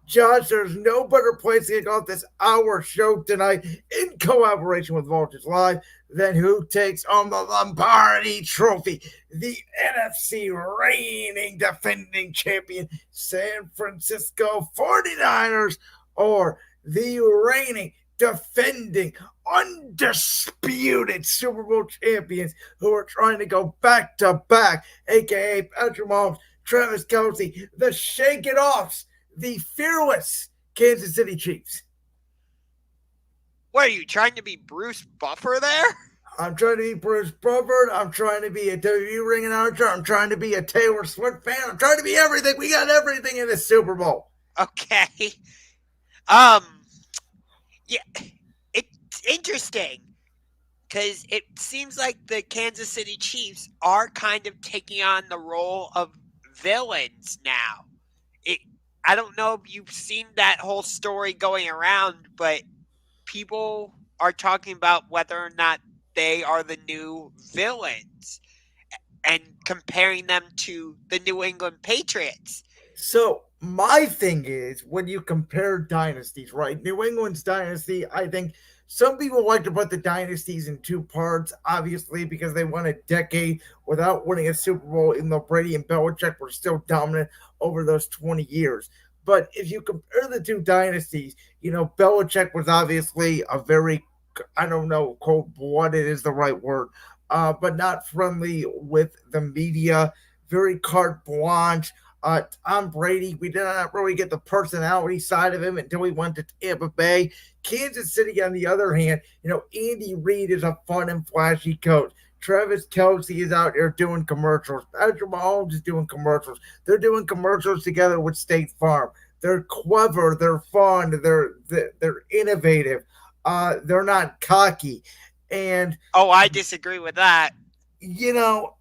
Josh, there's no better place to kick off this hour show tonight in collaboration with Voltage Live than who takes on the Lombardi Trophy, the NFC reigning defending champion San Francisco 49ers, or the reigning defending undisputed Super Bowl champions who are trying to go back to back, aka Patrick Mahomes, Travis Kelsey, the Shake It Offs, the fearless Kansas City Chiefs. What are you trying to be, Bruce Buffer there? I'm trying to be Bruce Buffer. I'm trying to be a WWE ring announcer. I'm trying to be a Taylor Swift fan. I'm trying to be everything. We got everything in the Super Bowl. Okay. Yeah, it's interesting because it seems like the Kansas City Chiefs are kind of taking on the role of villains now. I don't know if you've seen that whole story going around, but people are talking about whether or not they are the new villains and comparing them to the New England Patriots. So my thing is, when you compare dynasties, right? New England's dynasty, I think some people like to put the dynasties in two parts, obviously, because they won a decade without winning a Super Bowl, even though Brady and Belichick were still dominant over those 20 years. But if you compare the two dynasties, Belichick was obviously a very, I don't know, cold blooded is the right word, but not friendly with the media, very carte blanche. Tom Brady, we did not really get the personality side of him until he went to Tampa Bay. Kansas City, on the other hand, Andy Reid is a fun and flashy coach. Travis Kelsey is out there doing commercials. Patrick Mahomes is doing commercials. They're doing commercials together with State Farm. They're clever. They're fun. They're innovative. They're not cocky. And I disagree with that. you know,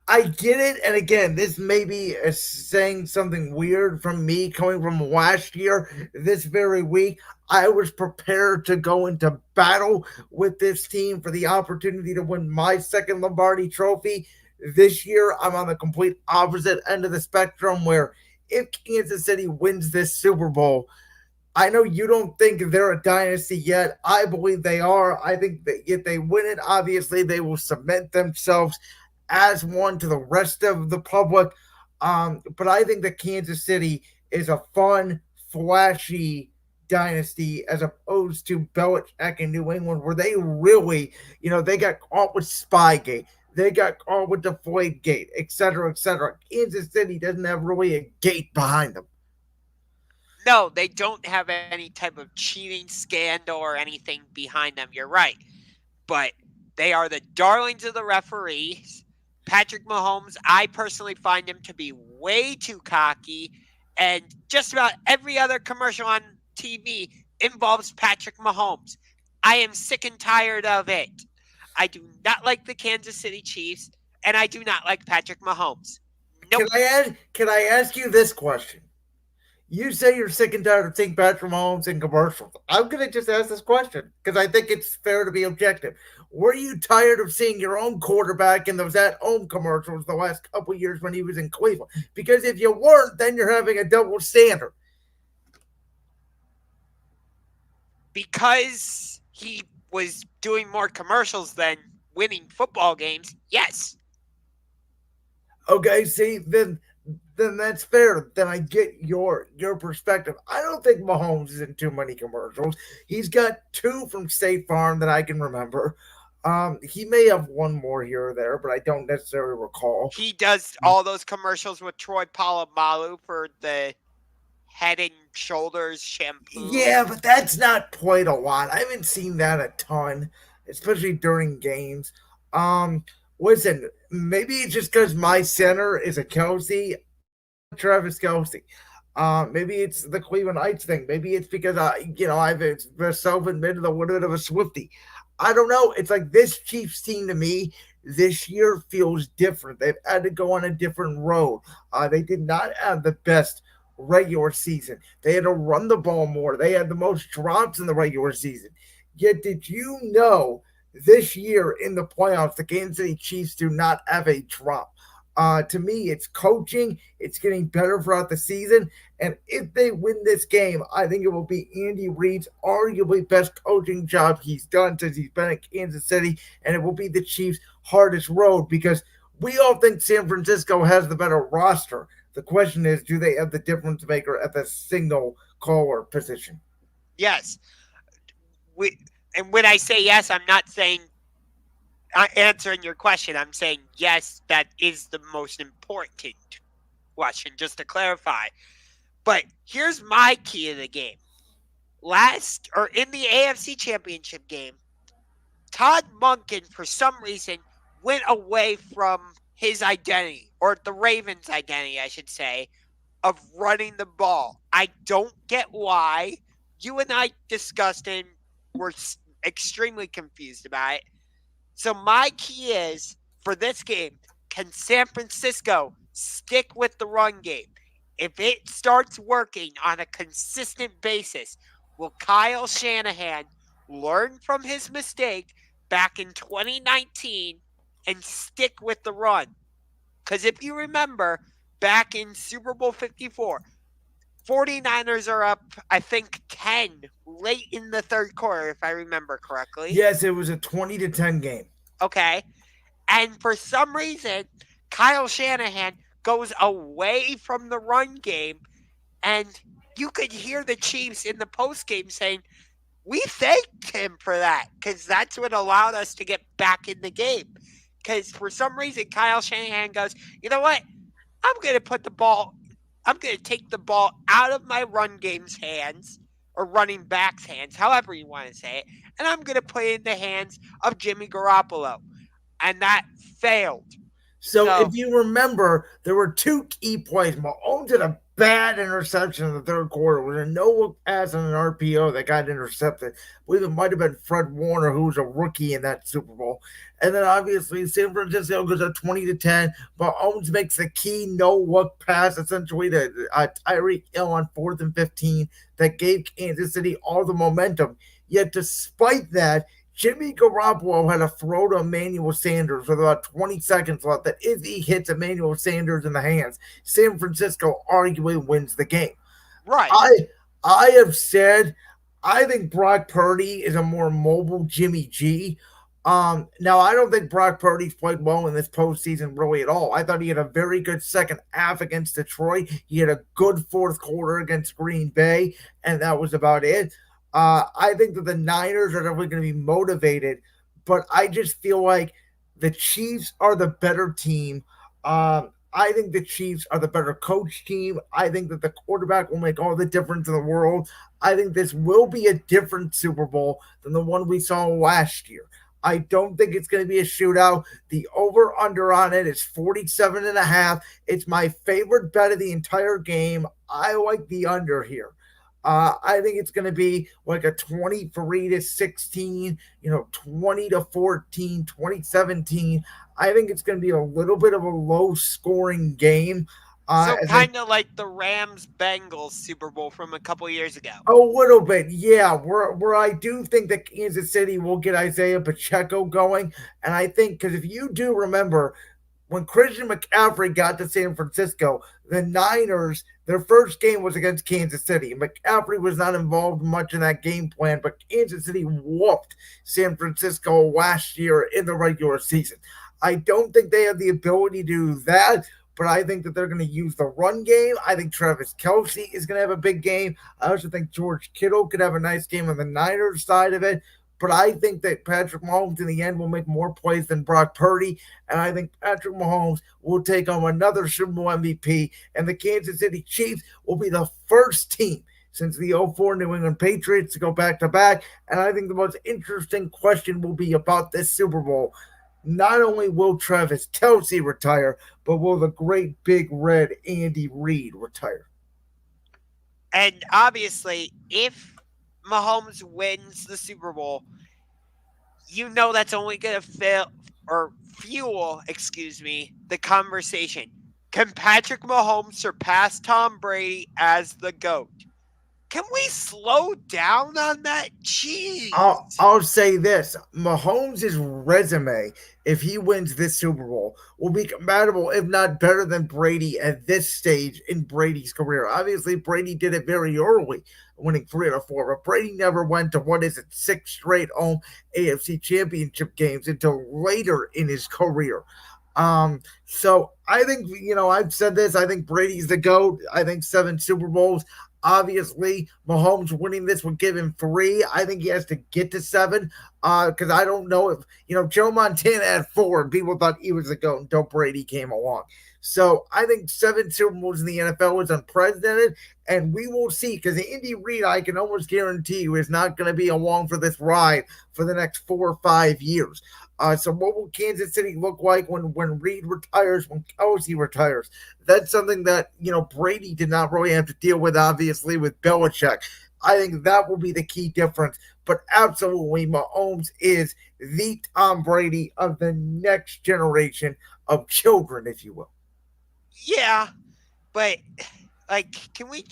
I get it, and again, this may be saying something weird from me coming from last year. This very week, I was prepared to go into battle with this team for the opportunity to win my second Lombardi trophy. This year, I'm on the complete opposite end of the spectrum where if Kansas City wins this Super Bowl, I know you don't think they're a dynasty yet. I believe they are. I think that if they win it, obviously they will cement themselves as one to the rest of the public. But I think that Kansas City is a fun, flashy dynasty as opposed to Belichick in New England, where they really, they got caught with Spygate. They got caught with Deflate Gate, et cetera, et cetera. Kansas City doesn't have really a gate behind them. No, they don't have any type of cheating scandal or anything behind them. You're right. But they are the darlings of the referees. Patrick Mahomes, I personally find him to be way too cocky. And just about every other commercial on TV involves Patrick Mahomes. I am sick and tired of it. I do not like the Kansas City Chiefs, and I do not like Patrick Mahomes. Nope. Can I ask you this question? You say you're sick and tired of seeing Patrick Mahomes in commercials. I'm going to just ask this question because I think it's fair to be objective. Were you tired of seeing your own quarterback in those at-home commercials the last couple of years when he was in Cleveland? Because if you weren't, then you're having a double standard. Because he was doing more commercials than winning football games, yes. Okay, see, then that's fair. Then I get your perspective. I don't think Mahomes is in too many commercials. He's got two from State Farm that I can remember. He may have one more here or there, but I don't necessarily recall. He does all those commercials with Troy Polamalu for the Head and Shoulders shampoo. Yeah, but that's not quite a lot. I haven't seen that a ton, especially during games. Listen, maybe it's just because my center is a Kelsey, Travis Kelsey. Maybe it's the Cleveland Heights thing. Maybe it's because I've self-admitted a little bit of a Swiftie. I don't know. It's like this Chiefs team to me this year feels different. They've had to go on a different road. They did not have the best regular season. They had to run the ball more. They had the most drops in the regular season. Yet, did you know this year in the playoffs, the Kansas City Chiefs do not have a drop? To me, it's coaching. It's getting better throughout the season. And if they win this game, I think it will be Andy Reid's arguably best coaching job he's done since he's been at Kansas City. And it will be the Chiefs' hardest road because we all think San Francisco has the better roster. The question is, do they have the difference maker at the signal caller position? Yes. And when I say yes, I'm not saying answering your question. I'm saying yes, that is the most important question, just to clarify. But here's my key to the game. In the AFC Championship game, Todd Monken, for some reason, went away from his identity, or the Ravens' identity, I should say, of running the ball. I don't get why. You and I discussed and were extremely confused about it. So my key is, for this game, can San Francisco stick with the run game? If it starts working on a consistent basis, will Kyle Shanahan learn from his mistake back in 2019 and stick with the run? Because if you remember, back in Super Bowl 54, 49ers are up, I think, 10 late in the third quarter, if I remember correctly. Yes, it was a 20-10 game. Okay. And for some reason, Kyle Shanahan goes away from the run game, and you could hear the Chiefs in the postgame saying, we thanked him for that because that's what allowed us to get back in the game. Because for some reason, Kyle Shanahan goes, you know what? I'm going to take the ball out of my run game's hands, or running back's hands, however you want to say it, and I'm going to put it in the hands of Jimmy Garoppolo. And that failed. So if you remember, there were two key plays. Mahomes did a bad interception in the third quarter. It was a no-look pass on an RPO that got intercepted. I believe it might have been Fred Warner, who was a rookie in that Super Bowl. And then obviously San Francisco goes up 20-10. Mahomes makes the key no-look pass essentially to Tyreek Hill on 4th and 15 that gave Kansas City all the momentum. Yet despite that, Jimmy Garoppolo had a throw to Emmanuel Sanders with about 20 seconds left that if he hits Emmanuel Sanders in the hands, San Francisco arguably wins the game. Right. I have said I think Brock Purdy is a more mobile Jimmy G. Now, I don't think Brock Purdy's played well in this postseason really at all. I thought he had a very good second half against Detroit. He had a good fourth quarter against Green Bay, and that was about it. I think that the Niners are definitely going to be motivated, but I just feel like the Chiefs are the better team. I think the Chiefs are the better coach team. I think that the quarterback will make all the difference in the world. I think this will be a different Super Bowl than the one we saw last year. I don't think it's going to be a shootout. The over-under on it is 47.5. It's my favorite bet of the entire game. I like the under here. I think it's going to be like a 23-16, 20-14, 2017. I think it's going to be a little bit of a low scoring game. So kind of like the Rams-Bengals Super Bowl from a couple years ago. A little bit, yeah. Where I do think that Kansas City will get Isaiah Pacheco going. And I think, because if you do remember, when Christian McCaffrey got to San Francisco, the Niners, their first game was against Kansas City. McCaffrey was not involved much in that game plan, but Kansas City whooped San Francisco last year in the regular season. I don't think they have the ability to do that, but I think that they're going to use the run game. I think Travis Kelce is going to have a big game. I also think George Kittle could have a nice game on the Niners side of it. But I think that Patrick Mahomes in the end will make more plays than Brock Purdy. And I think Patrick Mahomes will take home another Super Bowl MVP. And the Kansas City Chiefs will be the first team since the 04 New England Patriots to go back-to-back. And I think the most interesting question will be about this Super Bowl. Not only will Travis Kelce retire, but will the great big red Andy Reid retire? And obviously, if Mahomes wins the Super Bowl, that's only going to fuel, the conversation. Can Patrick Mahomes surpass Tom Brady as the GOAT? Can we slow down on that? Jeez. I'll say this: Mahomes' resume, if he wins this Super Bowl, will be compatible, if not better than Brady at this stage in Brady's career. Obviously, Brady did it very early, winning 3 out of 4, but Brady never went to what is it, 6 straight home AFC Championship games until later in his career. So I think I've said this. I think Brady's the GOAT. I think 7 Super Bowls. Obviously, Mahomes winning this would give him 3. I think he has to get to 7. Because I don't know if Joe Montana had 4, and people thought he was the GOAT until Brady came along. So I think 7 Super Bowls in the NFL is unprecedented, and we will see. Because Andy Reid, I can almost guarantee you, is not going to be along for this ride for the next 4 or 5 years. So what will Kansas City look like when Reid retires, when Kelsey retires? That's something that Brady did not really have to deal with, obviously, with Belichick. I think that will be the key difference. But absolutely, Mahomes is the Tom Brady of the next generation of children, if you will. Yeah, but can we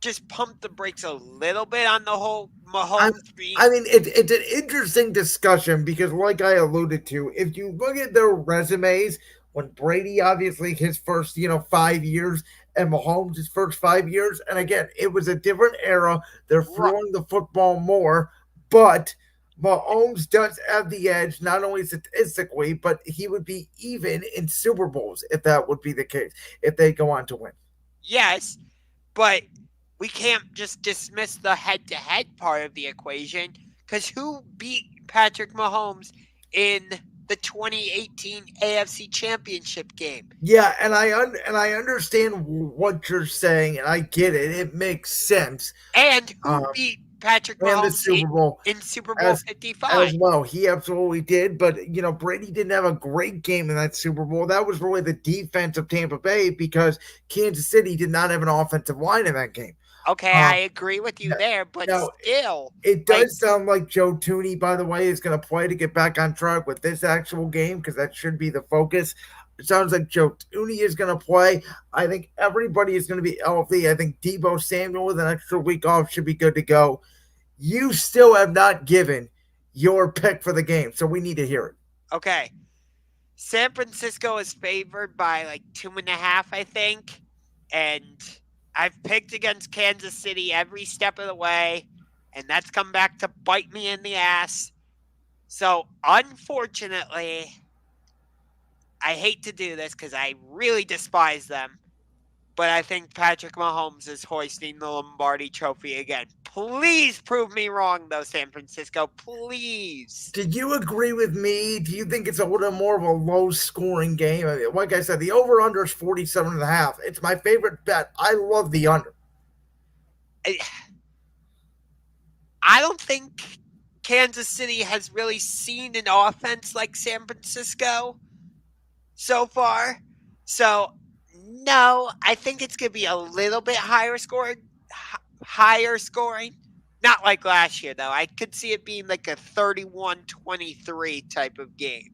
just pump the brakes a little bit on the whole Mahomes being? I mean, it's an interesting discussion because, like I alluded to, if you look at their resumes, when Brady, obviously, his first, 5 years, and Mahomes' his first 5 years, and again, it was a different era. They're throwing the football more, but Mahomes does have the edge, not only statistically, but he would be even in Super Bowls if that would be the case, if they go on to win. Yes, but we can't just dismiss the head-to-head part of the equation, because who beat Patrick Mahomes in the 2018 AFC Championship game? Yeah, and I understand what you're saying, and I get it. It makes sense. And who beat Patrick And the Mahomes Super Bowl in Super Bowl as 55? well. He absolutely did, but Brady didn't have a great game in that Super Bowl. That was really the defense of Tampa Bay because Kansas City did not have an offensive line in that game. Okay, I agree with you there, but now, still. It does sound like Joe Tooney, by the way, is going to play to get back on track with this actual game because that should be the focus. It sounds like Joe Tooney is going to play. I think everybody is going to be healthy. I think Deebo Samuel with an extra week off should be good to go. You still have not given your pick for the game, so we need to hear it. Okay. San Francisco is favored by 2.5, I think. And I've picked against Kansas City every step of the way, and that's come back to bite me in the ass. So, unfortunately, I hate to do this because I really despise them, but I think Patrick Mahomes is hoisting the Lombardi Trophy again. Please prove me wrong, though, San Francisco. Please. Did you agree with me? Do you think it's a little more of a low-scoring game? I mean, like I said, the over-under is 47.5. It's my favorite bet. I love the under. I don't think Kansas City has really seen an offense like San Francisco so far. So, no, I think it's going to be a little bit higher scoring. Not like last year, though. I could see it being like a 31-23 type of game.